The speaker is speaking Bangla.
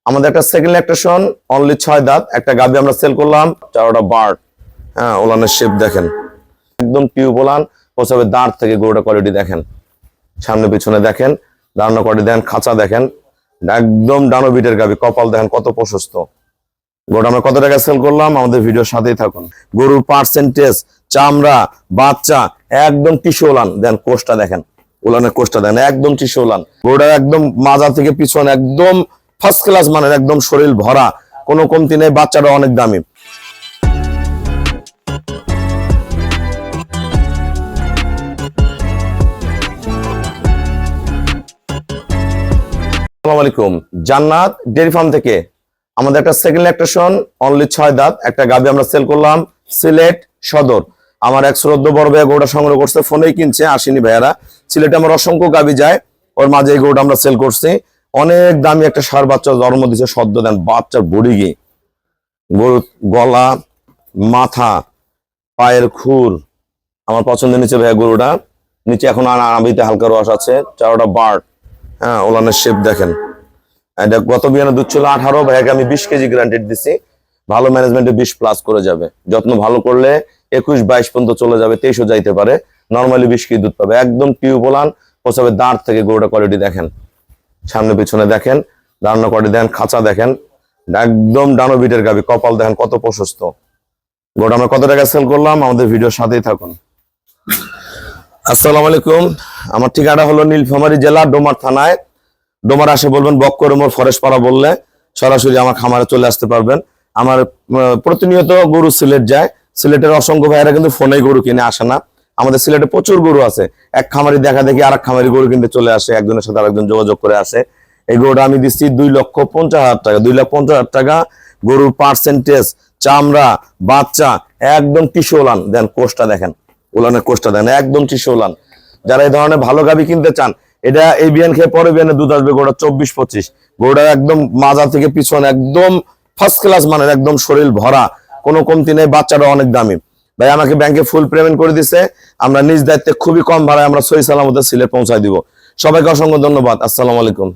আমাদের একটা সেকেন্ড ল্যাকটেশন অনলি 6 দাঁত একটা গাভী আমরা সেল করলাম। 4টা বার্ড, হ্যাঁ, ওলানের শেপ দেখেন, একদম টিউব ওলান। প্রসবের দাঁড় থেকে গরুটা কোয়ালিটি দেখেন, সামনে পিছনে দেখেন, দাঁড়ানো কোয়ালিটি দেখেন, খাঁচা দেখেন, একদম ডানো বিটের গাভী, কপাল দেখেন কত প্রশস্ত। গরুটা আমরা কত টাকা সেল করলাম, আমাদের ভিডিওর সাথেই থাকুন। গরুর পার্সেন্টেজ, চামড়া, বাচ্চা একদম টিস্যু ওলান দেন, কোষটা দেখেন, ওলানের কোষটা দেখেন একদম টিস্যু ওলান। গরুটা একদম মাজা থেকে পিছনে একদম ফার্স্ট ক্লাস মানের, একদম শরীর ভরা, কোনো কমতি নেই। বাচ্চাটা অনেক দামি। আসসালামু আলাইকুম, জান্নাত ডেইরি ফার্ম থেকে আমাদের একটা সেকেন্ড ল্যাকটেশন অনলি 6 দাঁত একটা গাভী আমরা সেল করলাম সিলেট সদর। আমার এক শ্রদ্ধ বড় ভাই গরুটা সংগ্রহ করছে, ফোনেই কিনছে, আসেনি ভাইয়ারা। সিলেটে আমার অসংখ্য গাভী যায়, ওর মাঝে এই গরুটা আমরা সেল করছি। অনেক দামি একটা ষাঁড় বাচ্চা জন্ম দিচ্ছে, সদ্য দেন, বাচ্চার বডি গি, গরুর গলা, মাথা, পায়ের খুর আমার পছন্দের নিচে ভাইয়া গরুটা। নিচে এখন আনাবিতে হালকা রস আছে। 4টা বার্ড, হ্যাঁ, ওলানের শেপ দেখেন। এটা গত বিয়ানে দুধ ছিল 18, ভাইয়াকে আমি 20 কেজি গ্যারান্টেড দিছি। ভালো ম্যানেজমেন্টে 20+ করে যাবে, যত্ন ভালো করলে 21-22 পর্যন্ত চলে যাবে, 23ও যাইতে পারে। নর্মালি 20 কেজি দুধ পাবে, একদম টিউব ওলান। প্রসবের দাঁড় থেকে গরুটা কোয়ালিটি দেখেন, সামনে পিছনে দেখেন, দাঁড়ানো কোয়ালিটি দেখেন, খাঁচা দেখেন, একদম ডানো বিটের গাভী, কপাল দেখেন কত প্রশস্ত। গরুটা আমরা কত টাকা সেল করলাম, আমাদের ভিডিওর সাথেই থাকুন। আসসালামু আলাইকুম, আমার ঠিকানা হলো নীলফামারী জেলা ডোমার থানায়। ডোমার আসে বলবেন বক্করমোর ফরেস্ট পাড়া বললে সরাসরি আমার খামারে চলে আসতে পারবেন। আমার প্রতিনিয়ত গরু সিলেট যায়। সিলেটের অসংখ্য ভাইয়েরা কিন্তু ফোনে গরু কিনে আসে না। আমাদের সিলেটে প্রচুর গরু আছে, এক খামারি দেখা দেখি আর এক খামারি গরু কিনতে চলে আসে, একজনের সাথে আরেকজন যোগাযোগ করে আসে। এই গরুটা আমি দিচ্ছি 2,50,000 টাকা। 2,50,000 টাকা। গরুর পার্সেন্টেজ, চামড়া, বাচ্চা একদম টিস্যু ওলান দেন, কোষটা দেখেন, ওলানের কোষটা দেখেন একদম টিস্যু ওলান। যারা এই ধরনের ভালো গাভী কিনতে চান, এটা এই বিয়ান খেয়ে পরে বিয়ানে দুধ আসবে গরুটা 24-25। গরুটা একদম মাজা থেকে পিছনে একদম ফার্স্ট ক্লাস মানের, একদম শরীর ভরা, কোনো কমতি নেই। বাচ্চাটা অনেক দামি। ভাই আমাকে ব্যাংকে ফুল পেমেন্ট করে দিছে, আমরা নিজ দায়িত্বে খুবই কম ভাড়ায় আমরা সহি সালামতে সিলেট পৌঁছায় দিব। সবাইকে অসংখ্য ধন্যবাদ। আসসালামু আলাইকুম।